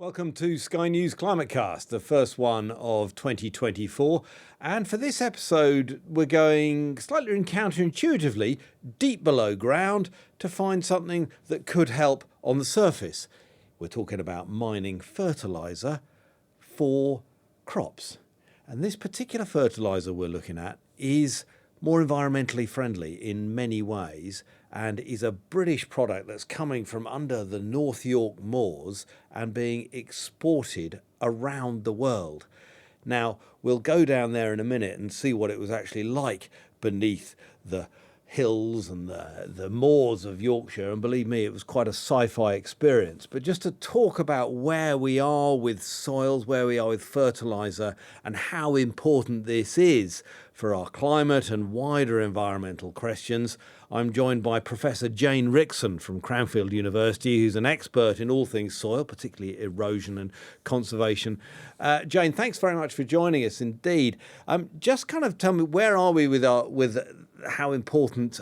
Welcome to Sky News ClimateCast, the first one of 2024. And for this episode, we're going slightly counterintuitively deep below ground to find something that could help on the surface. We're talking about mining fertiliser for crops. And this particular fertiliser we're looking at is more environmentally friendly in many ways and is a British product that's coming from under the North York moors and being exported around the world. Now, we'll go down there in a minute and see what it was actually like beneath the hills and the moors of Yorkshire, and believe me, it was quite a sci-fi experience. But just to talk about where we are with soils, where we are with fertiliser, and how important this is for our climate and wider environmental questions, I'm joined by Professor Jane Rickson from Cranfield University, who's an expert in all things soil, particularly erosion and conservation. Jane, thanks very much for joining us indeed. Just kind of tell me, where are we with how important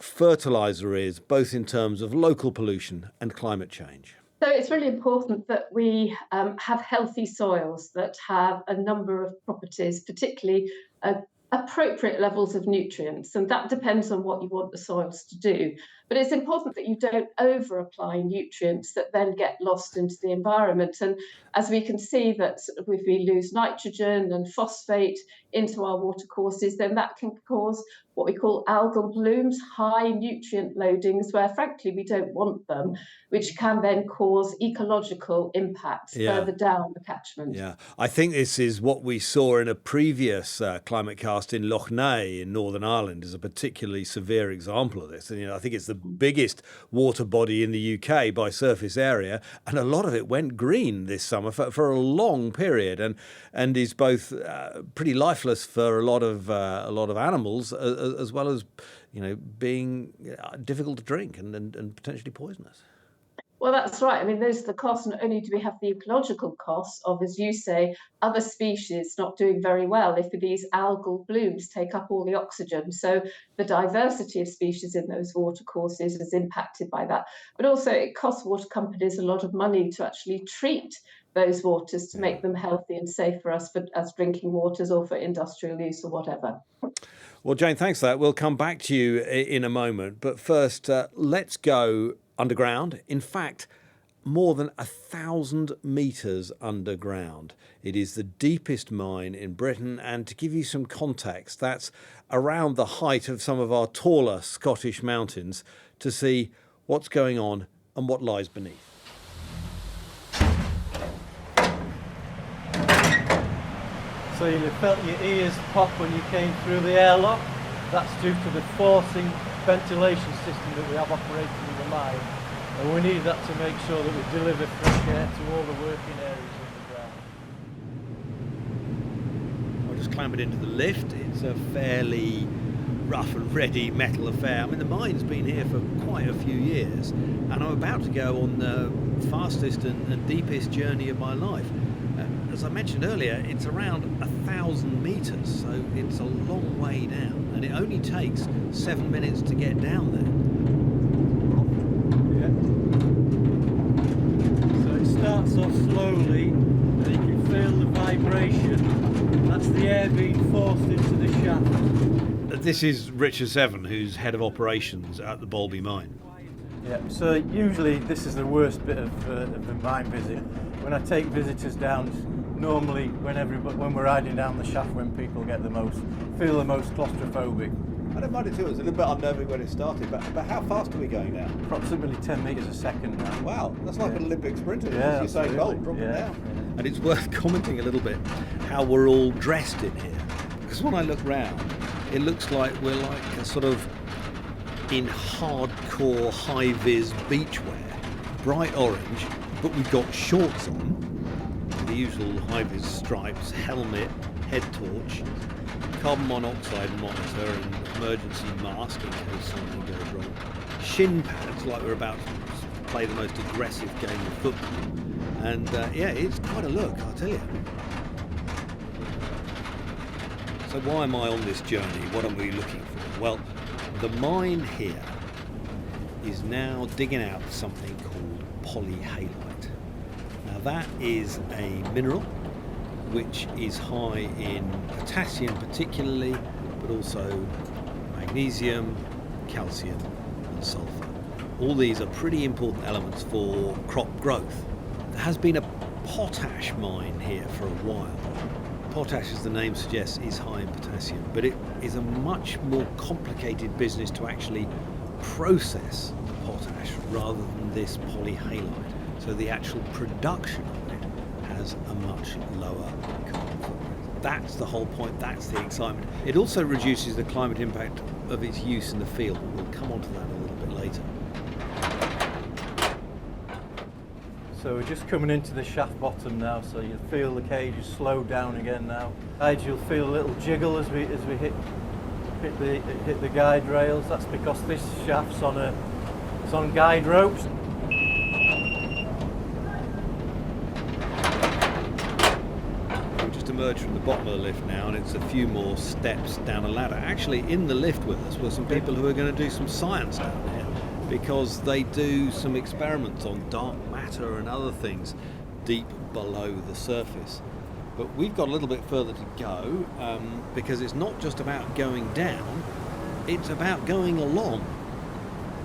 fertiliser is, both in terms of local pollution and climate change? So it's really important that we have healthy soils that have a number of properties, particularly appropriate levels of nutrients, and that depends on what you want the soils to do. But it's important that you don't over-apply nutrients that then get lost into the environment. And as we can see that if we lose nitrogen and phosphate into our watercourses, then that can cause what we call algal blooms, high nutrient loadings, where frankly we don't want them, which can then cause ecological impacts further down the catchment. Yeah, I think this is what we saw in a previous ClimateCast in Lough Neagh in Northern Ireland is a particularly severe example of this. And I think it's the biggest water body in the UK by surface area, and a lot of it went green this summer for a long period, and is both pretty lifeless for a lot of animals, as well as being difficult to drink and potentially poisonous. Well, that's right. I mean, those are the costs. Not only do we have the ecological costs of, as you say, other species not doing very well if these algal blooms take up all the oxygen. So the diversity of species in those watercourses is impacted by that. But also it costs water companies a lot of money to actually treat those waters to make them healthy and safe for us as drinking waters or for industrial use or whatever. Well, Jane, thanks for that. We'll come back to you in a moment. But first, let's go underground. In fact, more than 1,000 metres underground. It is the deepest mine in Britain, and to give you some context, that's around the height of some of our taller Scottish mountains, to see what's going on and what lies beneath. So you felt your ears pop when you came through the airlock. That's due to the forcing ventilation system that we have operating in the mine, and we need that to make sure that we deliver fresh air to all the working areas underground. I just clambered into the lift. It's a fairly rough and ready metal affair. I mean, the mine's been here for quite a few years, and I'm about to go on the fastest and deepest journey of my life. As I mentioned earlier, it's around 1,000 metres, so it's a long way down, and it only takes 7 minutes to get down there. So it starts off slowly, and you can feel the vibration. That's the air being forced into the shaft. This is Richard Seven, who's head of operations at the Bolby mine. Yeah, so usually this is the worst bit of the mine visit. When I take visitors down, normally when we're riding down the shaft, when people feel the most claustrophobic. I don't mind it too. It was a little bit unnerving when it started, but how fast are we going down? Approximately 10 metres a second now. Wow, that's like an Olympic sprinter. Yeah, you're saying, drop it down. Yeah. And it's worth commenting a little bit how we're all dressed in here. Because when I look round, it looks like we're like a sort of in hardcore high-vis beachwear, bright orange, but we've got shorts on, the usual high-vis stripes, helmet, head torch, carbon monoxide monitor and emergency mask in case something goes wrong, shin pads like we're about to play the most aggressive game of football, and it's quite a look, I'll tell you. So why am I on this journey? What am we looking for? Well, the mine here is now digging out something called polyhalite. that is a mineral which is high in potassium particularly, but also magnesium, calcium and sulfur. All these are pretty important elements for crop growth. There has been a potash mine here for a while. Potash, as the name suggests, is high in potassium, but it is a much more complicated business to actually process the potash rather than this polyhalite. So the actual production of it has a much lower carbon footprint. That's the whole point, that's the excitement. It also reduces the climate impact of its use in the field. We'll come on to that a little bit later. So we're just coming into the shaft bottom now, so you'll feel the cage is slowed down again now. You'll feel a little jiggle as we hit the guide rails. That's because this shaft's it's on guide ropes. We've just emerged from the bottom of the lift now, and it's a few more steps down a ladder. Actually, in the lift with us were some people who are going to do some science down here, because they do some experiments on dark matter and other things deep below the surface. But we've got a little bit further to go, because it's not just about going down, it's about going along.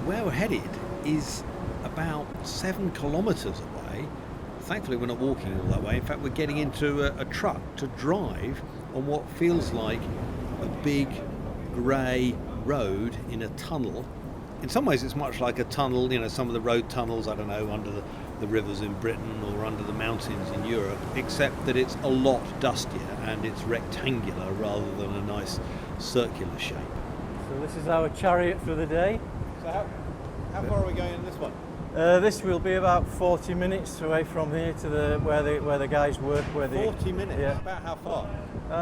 Where we're headed is about 7 kilometres away. Thankfully we're not walking all that way. In fact, we're getting into a truck to drive on what feels like a big grey road in a tunnel. In some ways it's much like a tunnel, some of the road tunnels, I don't know, under the rivers in Britain or under the mountains in Europe, except that it's a lot dustier and it's rectangular rather than a nice circular shape. So this is our chariot for the day. So how far are we going in this one? This will be about 40 minutes away from here to where the guys work. 40 minutes? Yeah. About how far?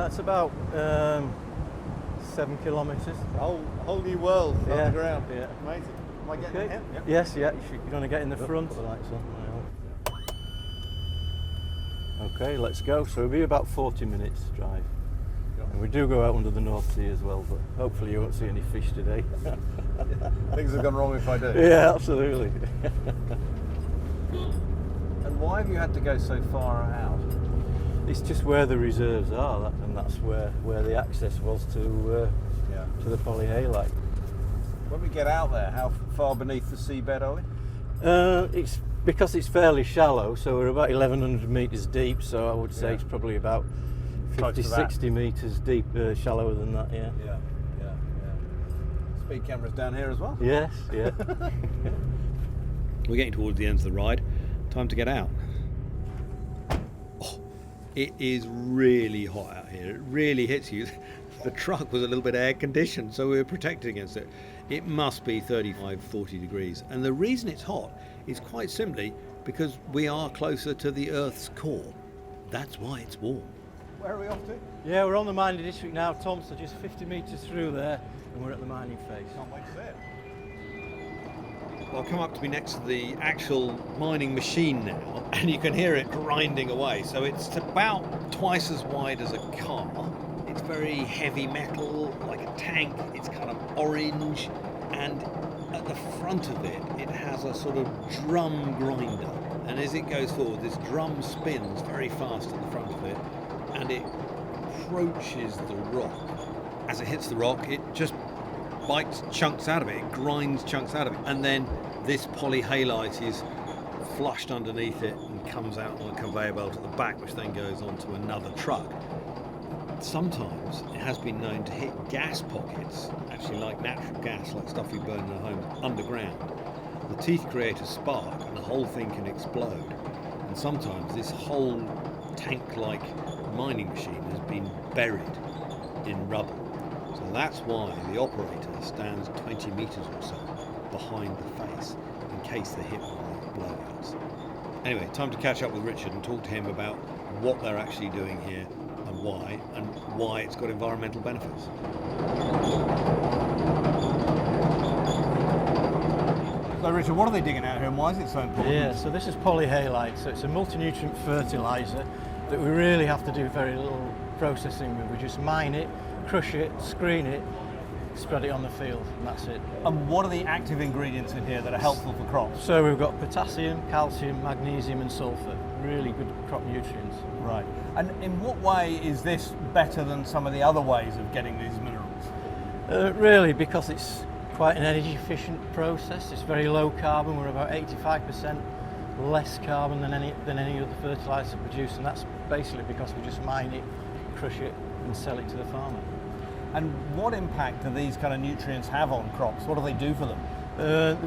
It's about 7 kilometres. A whole new world on the ground. Yeah. Amazing. Am I getting in? Yep. Yes, yeah. You're going to get in the front. Put the lights on. Okay, let's go. So it'll be about 40 minutes drive. And we do go out under the North Sea as well, but hopefully you won't see any fish today. Things have gone wrong if I do. Yeah, absolutely. And why have you had to go so far out? It's just where the reserves are, and that's where the access was to the polyhalite. When we get out there, how far beneath the seabed are we? It's because it's fairly shallow, so we're about 1,100 metres deep, so I would say it's probably about 50, 60 metres deep, shallower than that, yeah. Yeah. Speed cameras down here as well? Yes, yeah. We're getting towards the ends of the ride. Time to get out. Oh, it is really hot out here. It really hits you. The truck was a little bit air conditioned, so we were protected against it. It must be 35, 40 degrees. And the reason it's hot is quite simply because we are closer to the Earth's core. That's why it's warm. Where are we off to? Yeah, we're on the mining district now, Tom, so just 50 metres through there, and we're at the mining phase. Can't wait to see it. Well, come up to me next to the actual mining machine now, and you can hear it grinding away. So it's about twice as wide as a car. It's very heavy metal, like a tank. It's kind of orange, and at the front of it, it has a sort of drum grinder. And as it goes forward, this drum spins very fast at the front of it, and it approaches the rock. As it hits the rock, it just bites chunks out of it. It grinds chunks out of it. And then this polyhalite is flushed underneath it and comes out on a conveyor belt at the back, which then goes onto another truck. Sometimes it has been known to hit gas pockets, actually like natural gas, like stuff we burn in our homes, underground. The teeth create a spark and the whole thing can explode. And sometimes this whole tank-like mining machine has been buried in rubble. So that's why the operator stands 20 metres or so behind the face in case they hit one of these blowouts. Anyway, time to catch up with Richard and talk to him about what they're actually doing here and why it's got environmental benefits. So Richard, what are they digging out here and why is it so important? Yeah, so this is polyhalite, so it's a multi-nutrient fertiliser that we really have to do very little processing with. We just mine it, crush it, screen it, spread it on the field, and that's it. And what are the active ingredients in here that are helpful for crops? So we've got potassium, calcium, magnesium and sulphur. really good crop nutrients. Right. And in what way is this better than some of the other ways of getting these minerals? Really, because it's quite an energy efficient process. It's very low carbon. We're about 85% less carbon than any other fertiliser produced, and that's basically because we just mine it, crush it, and sell it to the farmer. And what impact do these kind of nutrients have on crops? What do they do for them?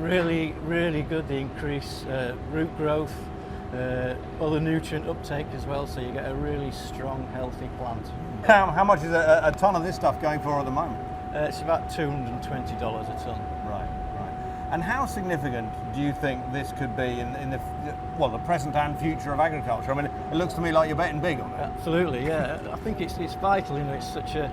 Really, really good. They increase root growth, other nutrient uptake as well, so you get a really strong, healthy plant. How much is a tonne of this stuff going for at the moment? It's about $220 a tonne. Right. And how significant do you think this could be in the present and future of agriculture? I mean, it looks to me like you're betting big on it. Absolutely, yeah. I think it's vital. You know, it's such a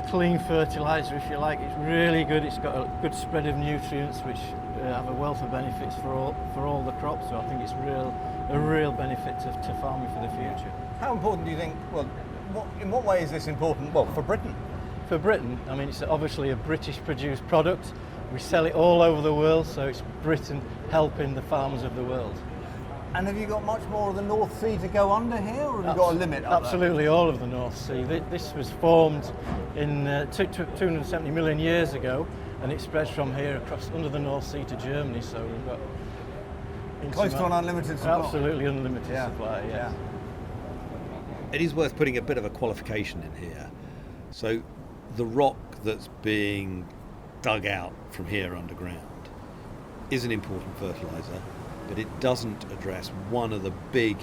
clean fertiliser, if you like. It's really good. It's got a good spread of nutrients, which have a wealth of benefits for all the crops. So I think it's a real benefit to farming for the future. How important do you think? Well, in what way is this important? Well, for Britain. For Britain, I mean, it's obviously a British-produced product. We sell it all over the world, so it's Britain helping the farmers of the world. And have you got much more of the North Sea to go under here, or have you got a limit up there? Absolutely, all of the North Sea. This was formed in 270 million years ago, and it spreads from here across under the North Sea to Germany, so we've got... Close to an unlimited supply. Absolutely unlimited supply, yes. It is worth putting a bit of a qualification in here. So the rock that's being dug out from here underground is an important fertiliser, but it doesn't address one of the big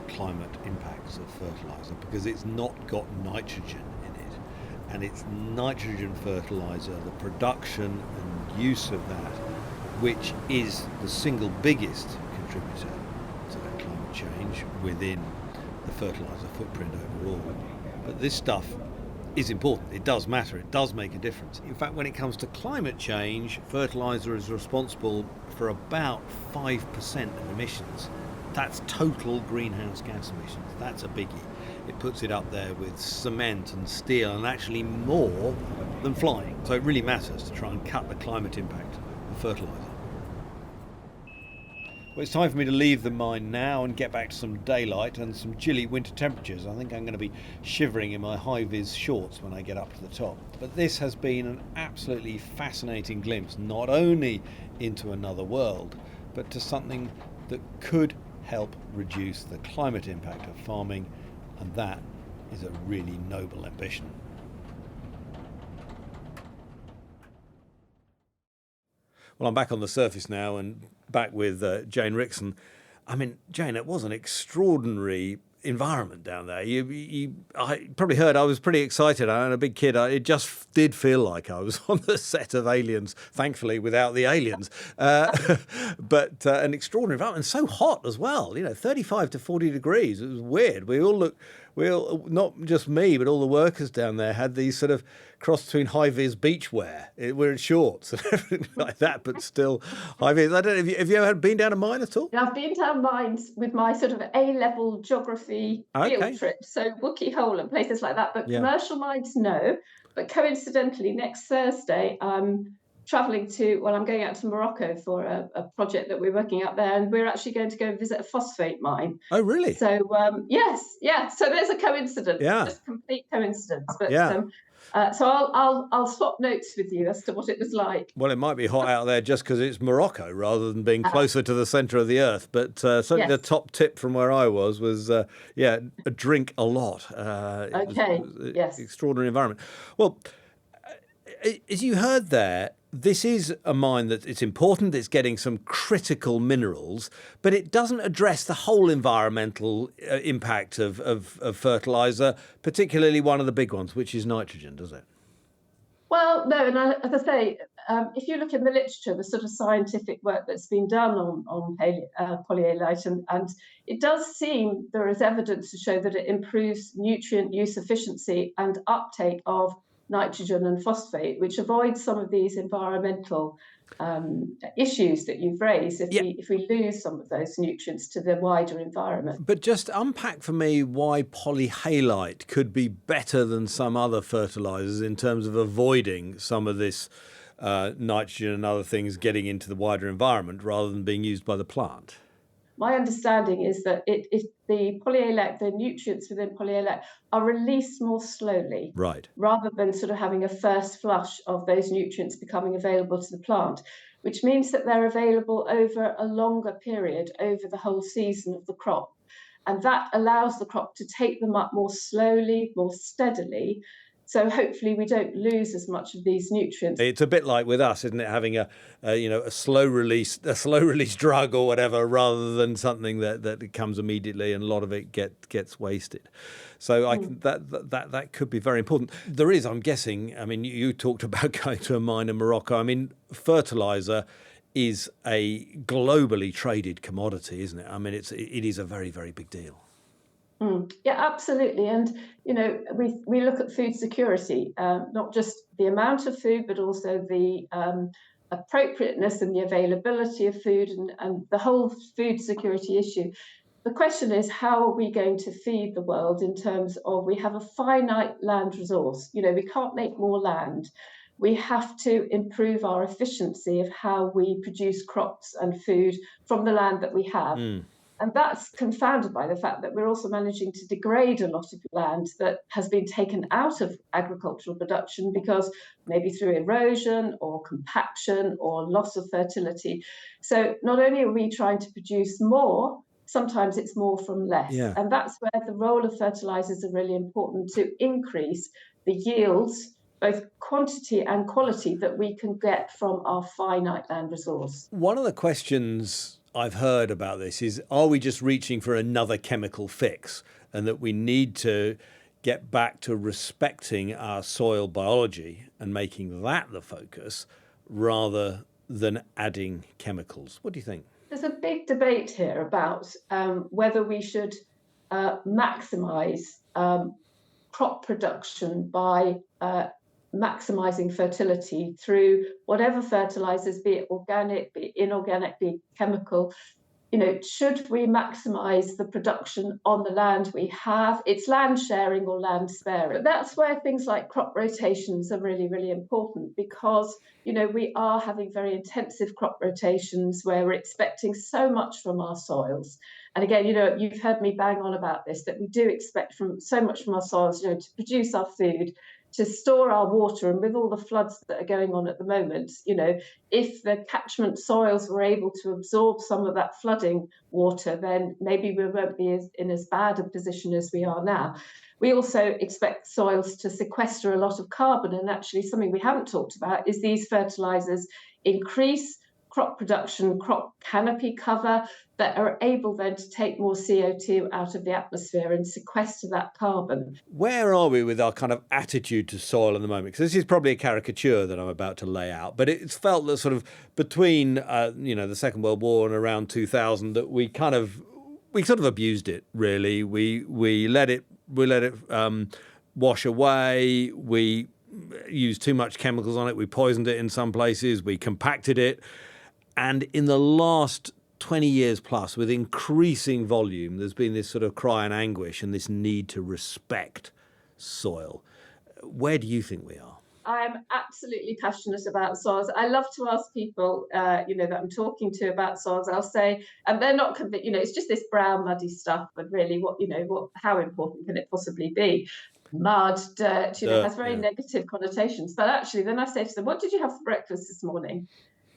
climate impacts of fertiliser, because it's not got nitrogen in it. And it's nitrogen fertiliser, the production and use of that, which is the single biggest contributor to that climate change within the fertiliser footprint overall. But this stuff is important. It does matter. It does make a difference. In fact, when it comes to climate change, fertiliser is responsible for about 5% of emissions. That's total greenhouse gas emissions. That's a biggie. It puts it up there with cement and steel, and actually more than flying. So it really matters to try and cut the climate impact of fertiliser. Well, it's time for me to leave the mine now and get back to some daylight and some chilly winter temperatures. I think I'm going to be shivering in my high-vis shorts when I get up to the top. But this has been an absolutely fascinating glimpse, not only into another world, but to something that could help reduce the climate impact of farming, and that is a really noble ambition. Well, I'm back on the surface now and back with Jane Rickson. I mean, Jane, it was an extraordinary environment down there. I probably heard I was pretty excited. I'm a big kid. It just did feel like I was on the set of Aliens, thankfully without the aliens. But an extraordinary environment, and so hot as well. 35 to 40 degrees. It was weird. We all, not just me, but all the workers down there had these sort of cross between high-vis beachwear. We're in shorts and everything like that, but still high-vis. I don't know, have you ever been down a mine at all? I've been down mines with my sort of A-level geography field trip, so Wookey Hole and places like that, but commercial mines, no. But coincidentally, next Thursday, I'm going out to Morocco for a project that we're working out there, and we're actually going to go and visit a phosphate mine. Oh, really? So, so there's a coincidence, just a complete coincidence. But so I'll swap notes with you as to what it was like. Well, it might be hot out there just because it's Morocco rather than being closer to the centre of the earth. But certainly the top tip from where I was drink a lot. Extraordinary environment. Well, as you heard there, this is a mine that it's important, it's getting some critical minerals, but it doesn't address the whole environmental impact of fertiliser, particularly one of the big ones, which is nitrogen, does it? Well, no, and as I say, if you look in the literature, the sort of scientific work that's been done on polyhalite, and it does seem there is evidence to show that it improves nutrient use efficiency and uptake of nitrogen and phosphate, which avoids some of these environmental issues that you've raised if we lose some of those nutrients to the wider environment. But just unpack for me why polyhalite could be better than some other fertilisers in terms of avoiding some of this nitrogen and other things getting into the wider environment rather than being used by the plant. my understanding is that the polyhalite, the nutrients within polyhalite are released more slowly, Right. rather than sort of having a first flush of those nutrients becoming available to the plant, which means that they're available over a longer period, over the whole season of the crop. And that allows the crop to take them up more slowly, more steadily. So hopefully we don't lose as much of these nutrients. It's a bit like with us, isn't it? Having a slow release drug or whatever, rather than something that comes immediately and a lot of it gets wasted. So that could be very important. There is, I'm guessing. I mean, you talked about going to a mine in Morocco. I mean, fertiliser is a globally traded commodity, isn't it? I mean, it is a very, very big deal. Yeah, absolutely. And, we look at food security, not just the amount of food, but also the appropriateness and the availability of food, and the whole food security issue. The question is, how are we going to feed the world in terms of, we have a finite land resource. We can't make more land. We have to improve our efficiency of how we produce crops and food from the land that we have. And that's confounded by the fact that we're also managing to degrade a lot of land that has been taken out of agricultural production, because maybe through erosion or compaction or loss of fertility. So not only are we trying to produce more, sometimes it's more from less. Yeah. And that's where the role of fertilizers are really important, to increase the yields, both quantity and quality, that we can get from our finite land resource. One of the questions I've heard about this is, are we just reaching for another chemical fix, and that we need to get back to respecting our soil biology and making that the focus rather than adding chemicals? What do you think? There's a big debate here about whether we should maximise crop production by maximising fertility through whatever fertilisers, be it organic, be it inorganic, be it chemical. Should we maximise the production on the land we have? It's land sharing or land sparing. That's where things like crop rotations are really, really important, because we are having very intensive crop rotations where we're expecting so much from our soils. And again, you've heard me bang on about this, that we do expect so much from our soils, to produce our food, to store our water. And with all the floods that are going on at the moment, if the catchment soils were able to absorb some of that flooding water, then maybe we won't be in as bad a position as we are now. We also expect soils to sequester a lot of carbon, and actually something we haven't talked about is these fertilizers increase crop production, crop canopy cover, that are able then to take more CO2 out of the atmosphere and sequester that carbon. Where are we with our kind of attitude to soil at the moment? Because this is probably a caricature that I'm about to lay out, but it's felt that sort of between the Second World War and around 2000 that we sort of abused it, really. We let it wash away. We used too much chemicals on it. We poisoned it in some places. We compacted it. And in the last 20 years plus, with increasing volume, there's been this sort of cry and anguish and this need to respect soil. Where do you think we are? I'm absolutely passionate about soils. I love to ask people, that I'm talking to about soils. I'll say, and they're not convinced, it's just this brown, muddy stuff. But really, how important can it possibly be? Mud, dirt, has very negative connotations. But actually, then I say to them, what did you have for breakfast this morning?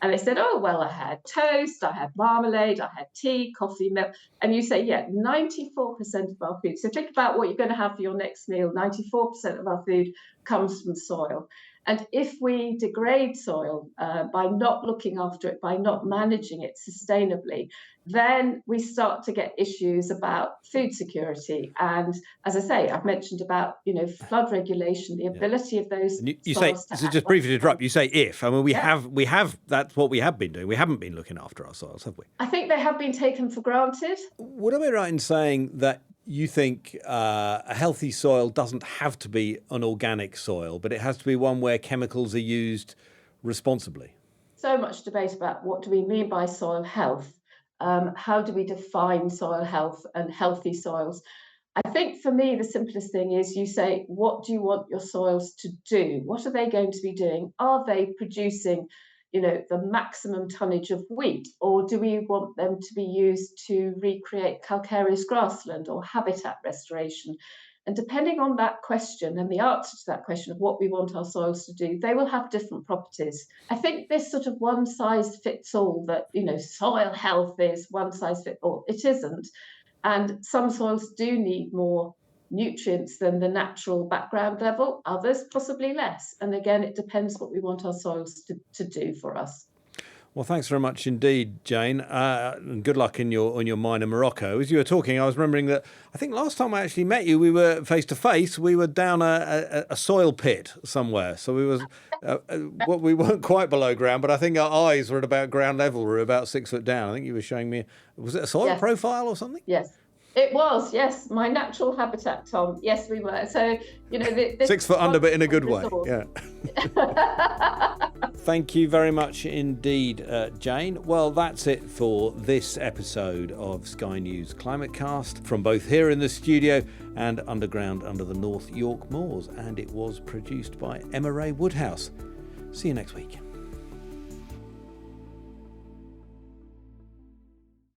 And they said, oh, well, I had toast, I had marmalade, I had tea, coffee, milk. And you say, 94% of our food. So think about what you're going to have for your next meal. 94% of our food comes from soil. And if we degrade soil by not looking after it, by not managing it sustainably, then we start to get issues about food security. And as I say, I've mentioned about, flood regulation, the ability of those. You say, so just briefly to interrupt, you say if. I mean, we have, that's what we have been doing. We haven't been looking after our soils, have we? I think they have been taken for granted. Would I be right in saying that you think a healthy soil doesn't have to be an organic soil, but it has to be one where chemicals are used responsibly? So much debate about what do we mean by soil health? How do we define soil health and healthy soils? I think for me, the simplest thing is you say, what do you want your soils to do? What are they going to be doing? Are they producing the maximum tonnage of wheat, or do we want them to be used to recreate calcareous grassland or habitat restoration? And depending on that question and the answer to that question of what we want our soils to do, they will have different properties. I think this sort of one size fits all, that, soil health is one size fits all, it isn't. And some soils do need more nutrients than the natural background level, others possibly less. And again, it depends what we want our soils to do for us. Well, thanks very much indeed, Jane, and good luck in your mine in Morocco. As you were talking, I was remembering that I think last time I actually met you, we were face to face. We were down a soil pit somewhere, so we weren't quite below ground, but I think our eyes were at about ground level. We were about 6 foot down. I think you were showing me, was it a soil profile or something? Yes. It was, yes, my natural habitat, Tom. Yes, we were. So, 6 foot under, but in a good way. Yeah. Thank you very much indeed, Jane. Well, that's it for this episode of Sky News ClimateCast, from both here in the studio and underground under the North York moors. And it was produced by Emma Ray Woodhouse. See you next week.